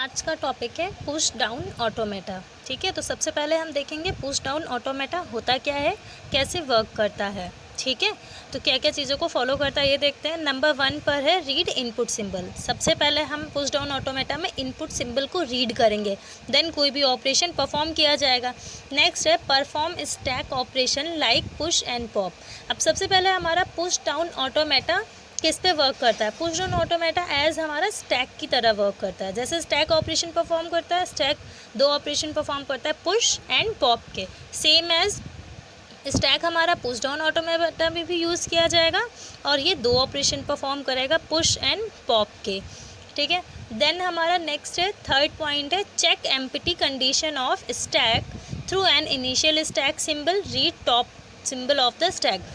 आज का टॉपिक है पुश डाउन ऑटोमेटा। ठीक है, तो सबसे पहले हम देखेंगे पुश डाउन ऑटोमेटा होता क्या है, कैसे वर्क करता है। ठीक है, तो क्या क्या चीज़ों को फॉलो करता है ये देखते हैं। नंबर 1 पर है रीड इनपुट सिंबल। सबसे पहले हम पुश डाउन ऑटोमेटा में इनपुट सिंबल को रीड करेंगे, देन कोई भी ऑपरेशन परफॉर्म किया जाएगा। नेक्स्ट है perform stack operation like push and pop. अब सबसे पहले हमारा पुश डाउन ऑटोमेटा किस पे वर्क करता है। पुश डाउन ऑटोमेटा एज हमारा स्टैक की तरह वर्क करता है। जैसे स्टैक ऑपरेशन परफॉर्म करता है, स्टैक 2 ऑपरेशन परफॉर्म करता है पुश एंड पॉप के, सेम एज स्टैक हमारा पुश डाउन ऑटोमेटा में भी यूज़ किया जाएगा और ये 2 ऑपरेशन परफॉर्म करेगा पुश एंड पॉप के। ठीक है, देन हमारा नेक्स्ट है थर्ड पॉइंट है check empty condition of stack through an initial stack symbol read top symbol of the stack.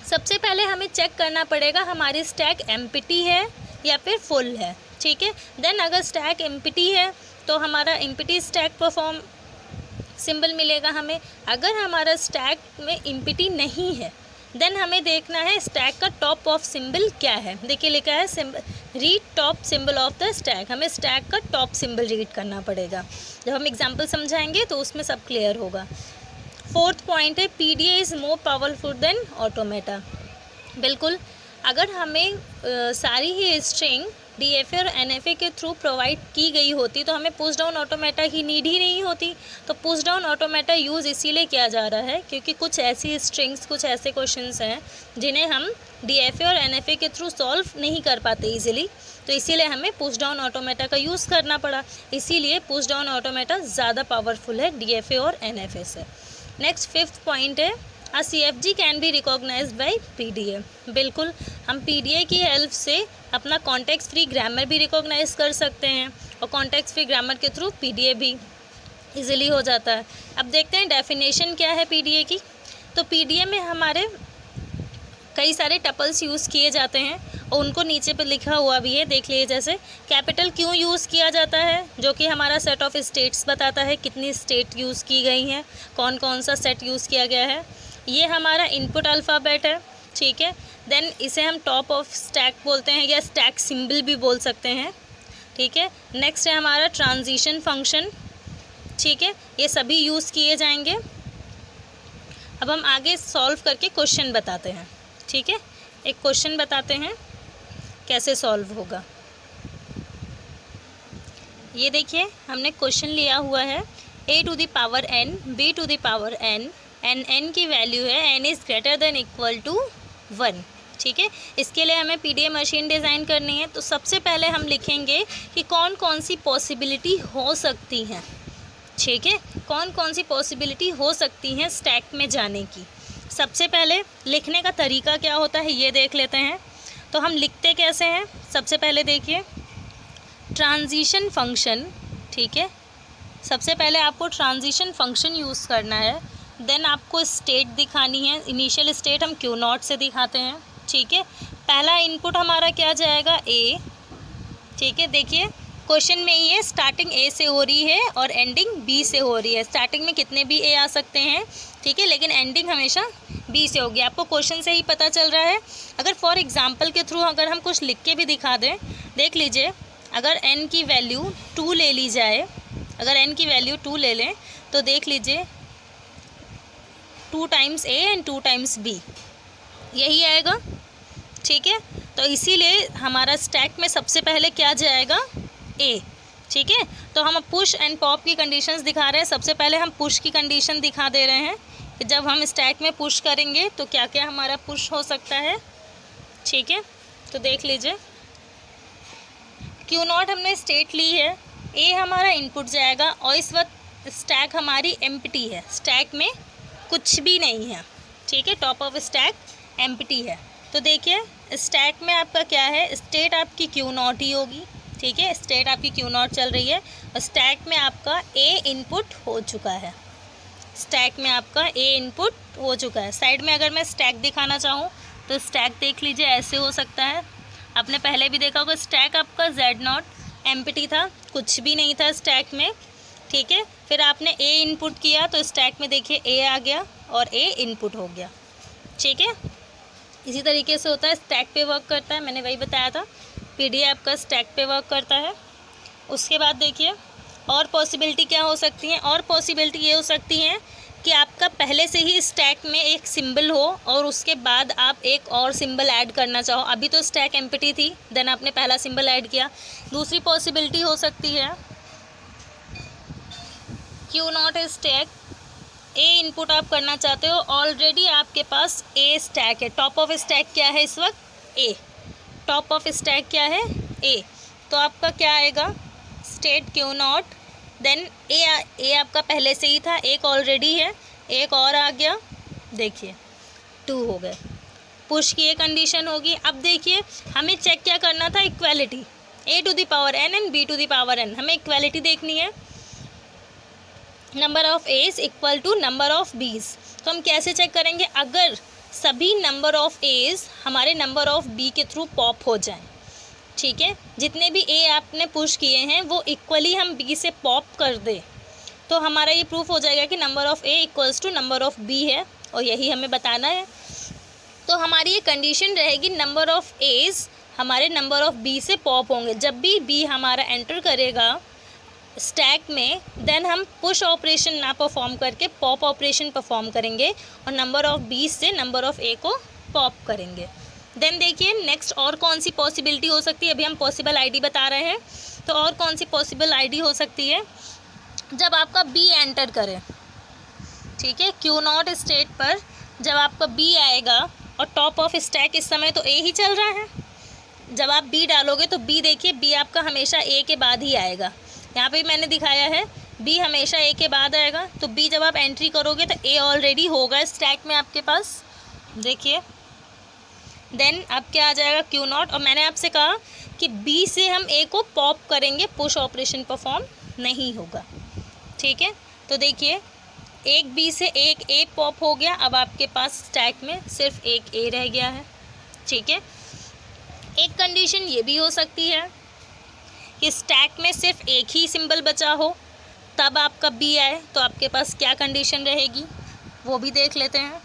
सबसे पहले हमें चेक करना पड़ेगा हमारी स्टैक एम्प्टी है या फिर फुल है। ठीक है, देन अगर स्टैक एम्प्टी है तो हमारा एम्प्टी स्टैक परफॉर्म सिंबल मिलेगा हमें। अगर हमारा स्टैक में एम्प्टी नहीं है देन हमें देखना है स्टैक का टॉप ऑफ सिंबल क्या है। देखिए लिखा है symbol read top symbol of the stack, हमें स्टैक का टॉप सिंबल रीड करना पड़ेगा। जब हम एग्जाम्पल समझाएंगे तो उसमें सब क्लियर होगा। फोर्थ पॉइंट है PDA is more powerful than automata. बिल्कुल, अगर हमें सारी ही स्ट्रिंग डीएफए और एनएफए के थ्रू प्रोवाइड की गई होती तो हमें पुश डाउन ऑटोमेटा की नीड ही नहीं होती। तो पुश डाउन ऑटोमेटा यूज़ इसीलिए किया जा रहा है क्योंकि कुछ ऐसी स्ट्रिंग्स, कुछ ऐसे क्वेश्चंस हैं जिन्हें हम डीएफए और एनएफए के थ्रू सॉल्व नहीं कर पाते इजीली, तो इसीलिए हमें पुश डाउन ऑटोमेटा का यूज़ करना पड़ा। इसीलिए पुश डाउन ऑटोमेटा ज़्यादा पावरफुल है डीएफए और एनएफए से। नेक्स्ट फिफ्थ पॉइंट है uh CFG can be recognize by PDA। बिल्कुल, हम PDA की हेल्प से अपना कॉन्टेक्स्ट फ्री ग्रामर भी रिकॉग्नाइज कर सकते हैं और कॉन्टेक्स्ट फ्री ग्रामर के थ्रू PDA भी इजीली हो जाता है। अब देखते हैं डेफिनेशन क्या है PDA की। तो PDA में हमारे कई सारे टपल्स यूज़ किए जाते हैं और उनको नीचे पे लिखा हुआ भी है, देख लीजिए। जैसे कैपिटल क्यों यूज़ किया जाता है, जो कि हमारा सेट ऑफ स्टेट्स बताता है कितनी स्टेट यूज़ की गई हैं, कौन कौन सा सेट यूज़ किया गया है। ये हमारा इनपुट अल्फ़ाबेट है। ठीक है, देन इसे हम टॉप ऑफ स्टैक बोलते हैं या स्टैक सिंबल भी बोल सकते हैं। ठीक है, नेक्स्ट है हमारा ट्रांजिशन फंक्शन। ठीक है, ये सभी यूज़ किए जाएंगे। अब हम आगे सॉल्व करके क्वेश्चन बताते हैं। ठीक है, एक क्वेश्चन बताते हैं कैसे सॉल्व होगा। ये देखिए हमने क्वेश्चन लिया हुआ है a to the power n b to the power n and n की वैल्यू है n is greater than equal to 1। ठीक है, इसके लिए हमें PDA मशीन डिज़ाइन करनी है। तो सबसे पहले हम लिखेंगे कि कौन कौन सी पॉसिबिलिटी हो सकती हैं। ठीक है, कौन कौन सी पॉसिबिलिटी हो सकती हैं स्टैक में जाने की। सबसे पहले लिखने का तरीका क्या होता है ये देख लेते हैं। तो हम लिखते कैसे हैं, सबसे पहले देखिए ट्रांजिशन फंक्शन। ठीक है, सबसे पहले आपको ट्रांजिशन फंक्शन यूज़ करना है। देन आपको स्टेट दिखानी है, इनिशियल स्टेट हम Q0 से दिखाते हैं। ठीक है, पहला इनपुट हमारा क्या जाएगा A। ठीक है, देखिए क्वेश्चन में ये स्टार्टिंग A से हो रही है और एंडिंग B से हो रही है। स्टार्टिंग में कितने भी A आ सकते हैं, ठीक है, लेकिन एंडिंग हमेशा B से होगी। आपको क्वेश्चन से ही पता चल रहा है। अगर फॉर एग्जांपल के थ्रू अगर हम कुछ लिख के भी दिखा दें, देख लीजिए अगर n की वैल्यू 2 ले ली जाए, अगर n की वैल्यू 2 ले लें तो देख लीजिए 2 times A and 2 times B यही आएगा। ठीक है, तो इसीलिए हमारा स्टैक में सबसे पहले क्या जाएगा A। ठीक है, तो हम पुश एंड पॉप की कंडीशंस दिखा रहे हैं। सबसे पहले हम पुश की कंडीशन दिखा दे रहे हैं कि जब हम स्टैक में पुश करेंगे तो क्या क्या हमारा पुश हो सकता है। ठीक है, तो देख लीजिए Q0 हमने स्टेट ली है, A हमारा इनपुट जाएगा और इस वक्त स्टैक हमारी एम्प्टी है, स्टैक में कुछ भी नहीं है। ठीक है, टॉप ऑफ स्टैक एम्प्टी है। तो देखिए स्टैक में आपका क्या है, स्टेट आपकी Q0 ही होगी। ठीक है, स्टेट आपकी Q0 चल रही है और स्टैक में आपका A इनपुट हो चुका है। स्टैक में आपका A इनपुट हो चुका है। साइड में अगर मैं स्टैक दिखाना चाहूँ तो स्टैक देख लीजिए ऐसे हो सकता है। आपने पहले भी देखा होगा स्टैक आपका Z0 एम्प्टी था, कुछ भी नहीं था स्टैक में। ठीक है, फिर आपने A इनपुट किया तो स्टैक में देखिए A आ गया और A इनपुट हो गया। ठीक है, इसी तरीके से होता है, स्टैक पे वर्क करता है। मैंने वही बताया था, PDA आपका स्टैक पे वर्क करता है। उसके बाद देखिए और पॉसिबिलिटी क्या हो सकती है, और पॉसिबिलिटी ये हो सकती है कि आपका पहले से ही स्टैक में एक सिंबल हो और उसके बाद आप एक और सिंबल ऐड करना चाहो। अभी तो स्टैक एम्प्टी थी, देन आपने पहला सिंबल ऐड किया। दूसरी पॉसिबिलिटी हो सकती है Q not stack A input आप करना चाहते हो, ऑलरेडी आपके पास ए स्टैक है। टॉप ऑफ स्टैक क्या है इस वक्त, ए। टॉप ऑफ स्टैक क्या है, ए। तो आपका क्या आएगा, स्टेट क्यू नॉट, देन ए आपका पहले से ही था, एक ऑलरेडी है, एक और आ गया, देखिए 2 हो गए। पुश की ये कंडीशन होगी। अब देखिए हमें चेक क्या करना था, equality, a to the power n and b to the power n, हमें इक्वालिटी देखनी है। Number of a's equal to number of b's. तो हम कैसे चेक करेंगे, अगर सभी नंबर ऑफ़ एज हमारे नंबर ऑफ़ बी के थ्रू पॉप हो जाएं, ठीक है, जितने भी ए आपने पुश किए हैं वो इक्वली हम बी से पॉप कर दें, तो हमारा ये प्रूफ हो जाएगा कि number of a equals to number of b है, और यही हमें बताना है। तो हमारी ये कंडीशन रहेगी, नंबर ऑफ़ एज हमारे नंबर ऑफ़ बी से पॉप होंगे। जब भी बी हमारा एंटर करेगा स्टैक में, देन हम पुश ऑपरेशन ना परफॉर्म करके पॉप ऑपरेशन परफॉर्म करेंगे और नंबर ऑफ़ बी से नंबर ऑफ़ ए को पॉप करेंगे। देन देखिए नेक्स्ट और कौन सी पॉसिबिलिटी हो सकती है, अभी हम पॉसिबल आईडी बता रहे हैं, तो और कौन सी पॉसिबल आईडी हो सकती है, जब आपका बी एंटर करे, ठीक है, क्यू नॉट स्टेट पर जब आपका बी आएगा और टॉप ऑफ स्टैक इस समय तो ए ही चल रहा है, जब आप बी डालोगे तो बी देखिए बी आपका हमेशा ए के बाद ही आएगा। यहाँ पे मैंने दिखाया है बी हमेशा ए के बाद आएगा, तो बी जब आप एंट्री करोगे तो ए ऑलरेडी होगा स्टैक में आपके पास, देखिए। देन अब क्या आ जाएगा, क्यू नॉट, और मैंने आपसे कहा कि बी से हम ए को पॉप करेंगे, पुश ऑपरेशन परफॉर्म नहीं होगा, ठीक है। तो देखिए एक बी से एक ए पॉप हो गया, अब आपके पास स्टैक में सिर्फ एक ए रह गया है, ठीक है। एक कंडीशन ये भी हो सकती है कि स्टैक में सिर्फ एक ही सिंबल बचा हो, तब आपका बी आए तो आपके पास क्या कंडीशन रहेगी वो भी देख लेते हैं।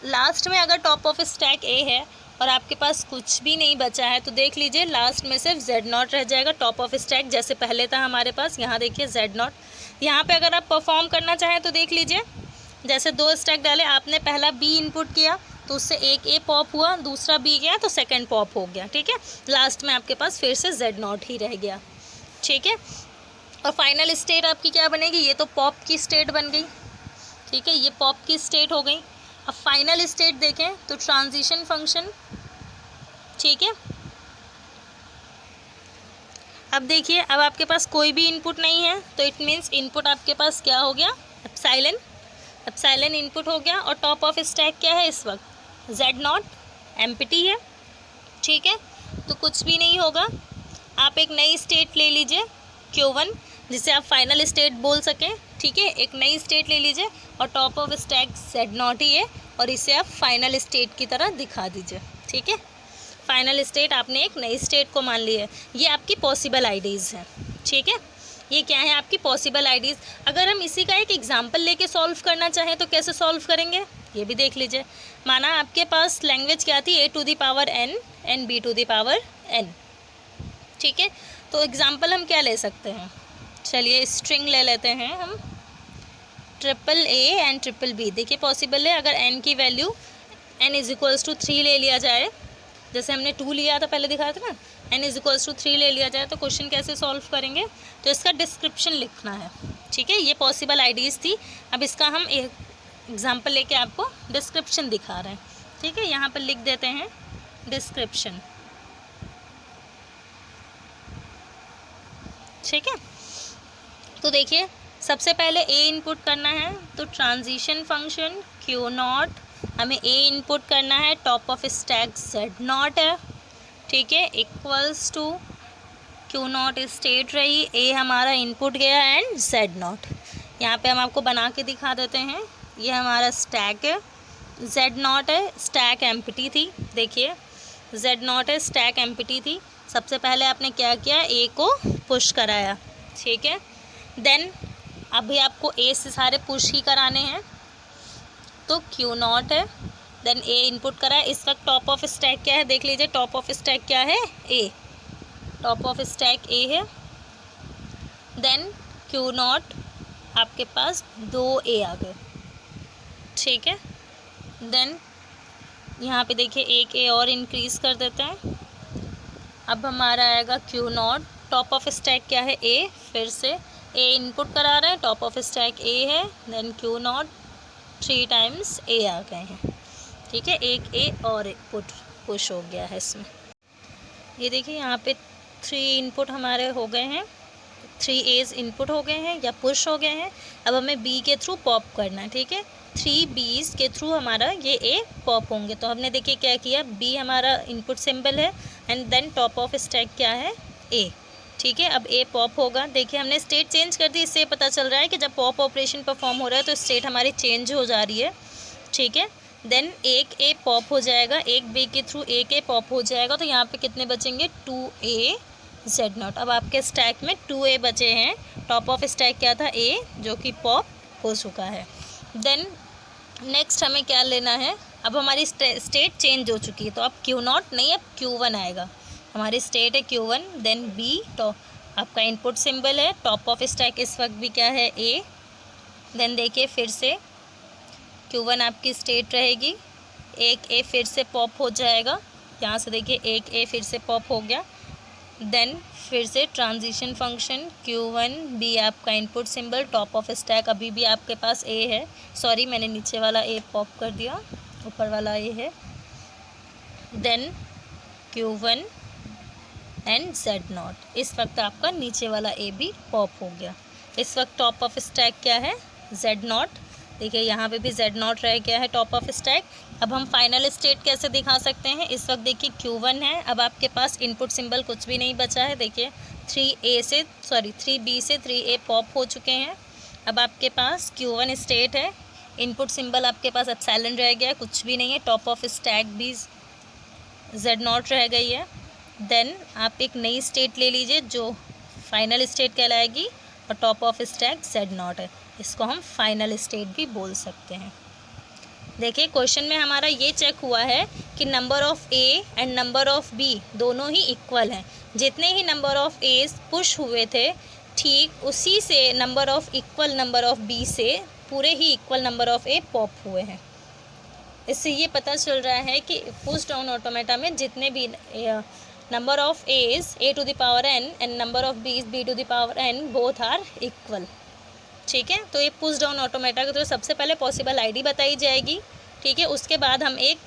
लास्ट में अगर टॉप ऑफ स्टैक ए है और आपके पास कुछ भी नहीं बचा है तो देख लीजिए लास्ट में सिर्फ जेड नॉट रह जाएगा। टॉप ऑफ स्टैक जैसे पहले था हमारे पास, यहाँ देखिए जेड नॉट। यहाँ पे अगर आप परफॉर्म करना चाहें तो देख लीजिए, जैसे 2 स्टैक डाले, आपने पहला बी इनपुट किया तो उससे एक ए पॉप हुआ, दूसरा बी गया तो सेकंड पॉप हो गया, ठीक है। लास्ट में आपके पास फिर से जेड नॉट ही रह गया, ठीक है। और फाइनल स्टेट आपकी क्या बनेगी, ये तो पॉप की स्टेट बन गई, ठीक है, ये पॉप की स्टेट हो गई। अब फाइनल स्टेट देखें तो ट्रांजिशन फंक्शन, ठीक है। अब देखिए अब आपके पास कोई भी इनपुट नहीं है तो इट मीन्स इनपुट आपके पास क्या हो गया, एप्सिलॉन इनपुट हो गया। और टॉप ऑफ स्टैक क्या है इस वक्त, जेड नॉट एम्प्टी है, ठीक है, तो कुछ भी नहीं होगा। आप एक नई स्टेट ले लीजिए Q1 जिसे आप फाइनल स्टेट बोल सकें, ठीक है, एक नई स्टेट ले लीजिए और top of stack z not ही है और इसे आप फाइनल स्टेट की तरह दिखा दीजिए, ठीक है। फाइनल स्टेट आपने एक नई स्टेट को मान ली है। ये आपकी पॉसिबल आईडीज़ हैं, ठीक है, ये क्या है आपकी पॉसिबल आईडीज़। अगर हम इसी का एक एग्जांपल लेके सॉल्व करना चाहें तो कैसे सॉल्व करेंगे ये भी देख लीजिए। माना आपके पास लैंग्वेज क्या थी, a to the power n and b to the power n, ठीक है। तो एग्जांपल हम क्या ले सकते हैं, चलिए स्ट्रिंग ले लेते हैं हम, triple a and triple b। देखिए पॉसिबल है अगर n की value n is equals to 3 ले लिया जाए, जैसे हमने 2 लिया था पहले दिखाया था ना, n इज इक्वल्स टू 3 ले लिया जाए तो क्वेश्चन कैसे सॉल्व करेंगे, तो इसका डिस्क्रिप्शन लिखना है, ठीक है। ये पॉसिबल आईडीज़ थी, अब इसका हम एक एग्जांपल लेके आपको डिस्क्रिप्शन दिखा रहे हैं, ठीक है। यहाँ पर लिख देते हैं डिस्क्रिप्शन, ठीक है। तो देखिए सबसे पहले a इनपुट करना है तो ट्रांजिशन फंक्शन क्यू नॉट, हमें a इनपुट करना है, top of stack z not है, ठीक है, equals to q not state रही, a हमारा इनपुट गया एंड जेड नॉट। यहाँ पे हम आपको बना के दिखा देते हैं, ये हमारा स्टैक है, जेड नॉट है, स्टैक एम्प्टी थी, देखिए जेड नॉट है, स्टैक एम्प्टी थी। सबसे पहले आपने क्या किया, ए को पुश कराया, ठीक है। देन अभी आपको ए से सारे पुश ही कराने हैं तो क्यू नॉट है, देन ए इनपुट करा है। इस वक्त टॉप ऑफ स्टैक क्या है देख लीजिए, टॉप ऑफ स्टैक क्या है, ए, टॉप ऑफ स्टैक ए है, देन Q0 आपके पास 2A आ गए, ठीक है। देन यहाँ पे देखिए एक A और इंक्रीज़ कर देते हैं, अब हमारा आएगा Q0, टॉप ऑफ स्टैक क्या है A, फिर से A इनपुट करा रहे हैं, टॉप ऑफ स्टैक A है, देन Q0 3 टाइम्स A आ गए हैं, ठीक है। एक A और पुश हो गया है इसमें। ये देखिए यहाँ पे 3 इनपुट हमारे हो गए हैं, 3 A's इनपुट हो गए हैं या पुश हो गए हैं। अब हमें B के थ्रू पॉप करना है, ठीक है। 3 B's के थ्रू हमारा ये A पॉप होंगे। तो हमने देखिए क्या किया, B हमारा इनपुट सिंबल है and then top of stack क्या है A, ठीक है। अब A पॉप होगा, देखिए हमने स्टेट चेंज कर दी, इससे पता चल रहा है कि जब पॉप ऑपरेशन परफॉर्म हो रहा है तो स्टेट हमारी चेंज हो जा रही है, ठीक है। देन एक A पॉप हो जाएगा, एक B के थ्रू एक A पॉप हो जाएगा, तो यहाँ पे कितने बचेंगे 2A Z0। अब आपके स्टैक में 2A बचे हैं, टॉप ऑफ स्टैक क्या था A जो कि पॉप हो चुका है। देन नेक्स्ट हमें क्या लेना है, अब हमारी स्टेट चेंज हो चुकी है, तो अब Q0 नहीं, अब Q1 आएगा। हमारी स्टेट है Q1, देन B तो आपका इनपुट सिंबल है, टॉप ऑफ स्टैक इस वक्त भी क्या है A। देन देखिए फिर से Q1 आपकी स्टेट रहेगी, एक A फिर से पॉप हो जाएगा, यहाँ से देखिए एक A फिर से पॉप हो गया। देन फिर से ट्रांजिशन फंक्शन Q1 B आपका input symbol, top of stack अभी भी आपके पास A है, सॉरी मैंने नीचे वाला A पॉप कर दिया, ऊपर वाला A है। देन Q1 एंड Z0, इस वक्त आपका नीचे वाला A भी पॉप हो गया। इस वक्त टॉप ऑफ स्टैक क्या है Z0, देखिए यहाँ पे भी Z0 रह गया है टॉप ऑफ स्टैक। अब हम फाइनल स्टेट कैसे दिखा सकते हैं, इस वक्त देखिए Q1 है, अब आपके पास इनपुट सिंबल कुछ भी नहीं बचा है, देखिए 3B से 3A पॉप हो चुके हैं। अब आपके पास Q1 स्टेट है, इनपुट सिंबल आपके पास एप्सिलॉन रह गया है, कुछ भी नहीं है, टॉप ऑफ स्टैक भी Z0 रह गई है। देन आप एक नई स्टेट ले लीजिए जो फाइनल स्टेट कहलाएगी और टॉप ऑफ स्टैक Z0 है, इसको हम फाइनल स्टेट भी बोल सकते हैं। देखिए क्वेश्चन में हमारा ये चेक हुआ है कि number of A and number of B दोनों ही इक्वल हैं। जितने ही नंबर ऑफ़ A's पुश हुए थे, ठीक उसी से नंबर ऑफ़ B से पूरे ही equal number of A pop हुए हैं। इससे ये पता चल रहा है कि पुश डाउन ऑटोमेटा में जितने भी number of A's A to the power n and number of B's B to the power n both are equal, ठीक है। तो ये पुश डाउन ऑटोमेटा के तो सबसे पहले पॉसिबल आईडी बताई जाएगी, ठीक है। उसके बाद हम एक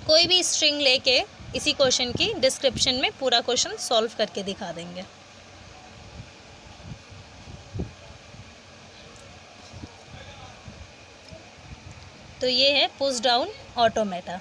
कोई भी स्ट्रिंग लेके इसी क्वेश्चन की डिस्क्रिप्शन में पूरा क्वेश्चन सॉल्व करके दिखा देंगे। तो ये है पुश डाउन ऑटोमेटा।